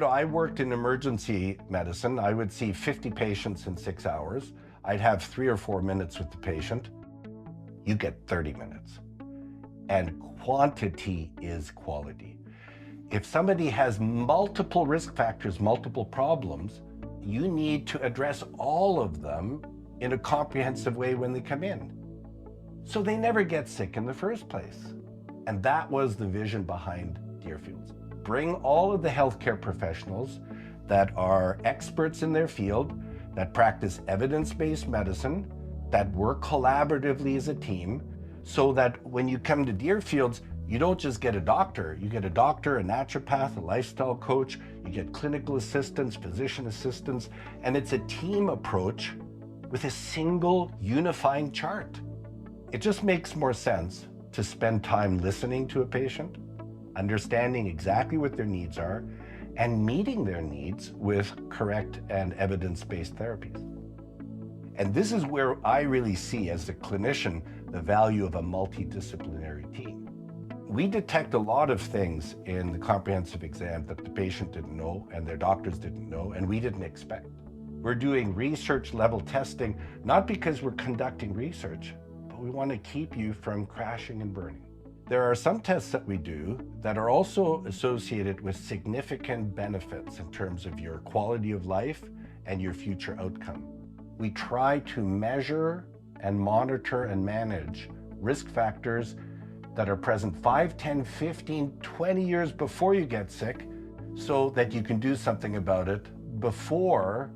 I worked in emergency medicine. I would see 50 patients in 6 hours. I'd have 3 or 4 minutes with the patient. You get 30 minutes. And quantity is quality. If somebody has multiple risk factors, multiple problems, you need to address all of them in a comprehensive way when they come in, so they never get sick in the first place. And that was the vision behind DeerFields. Bring all of the healthcare professionals that are experts in their field, that practice evidence-based medicine, that work collaboratively as a team, so that when you come to DeerFields, you don't just get a doctor. You get a doctor, a naturopath, a lifestyle coach, you get clinical assistants, physician assistants, and it's a team approach with a single unifying chart. It just makes more sense to spend time listening to a patient, understanding exactly what their needs are, and meeting their needs with correct and evidence-based therapies. And this is where I really see, as a clinician, the value of a multidisciplinary team. We detect a lot of things in the comprehensive exam that the patient didn't know and their doctors didn't know and we didn't expect. We're doing research level testing, not because we're conducting research, but we want to keep you from crashing and burning. There are some tests that we do that are also associated with significant benefits in terms of your quality of life and your future outcome. We try to measure and monitor and manage risk factors that are present 5, 10, 15, 20 years before you get sick, so that you can do something about it before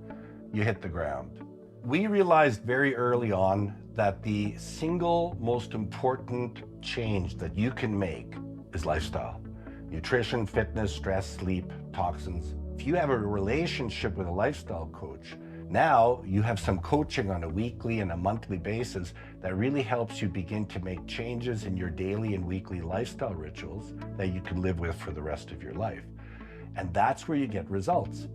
you hit the ground. We realized very early on that the single most important change that you can make is lifestyle. Nutrition, fitness, stress, sleep, toxins. If you have a relationship with a lifestyle coach, now you have some coaching on a weekly and a monthly basis that really helps you begin to make changes in your daily and weekly lifestyle rituals that you can live with for the rest of your life. And that's where you get results.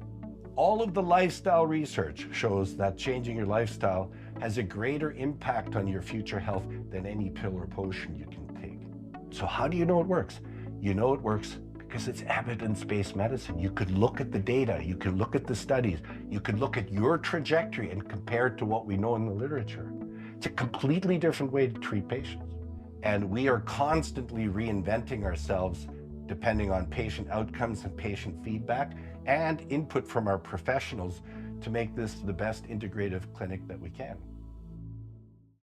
All of the lifestyle research shows that changing your lifestyle has a greater impact on your future health than any pill or potion you can take. So how do you know it works? You know it works because it's evidence-based medicine. You could look at the data, you could look at the studies, you could look at your trajectory and compare it to what we know in the literature. It's a completely different way to treat patients. And we are constantly reinventing ourselves depending on patient outcomes and patient feedback and input from our professionals to make this the best integrative clinic that we can.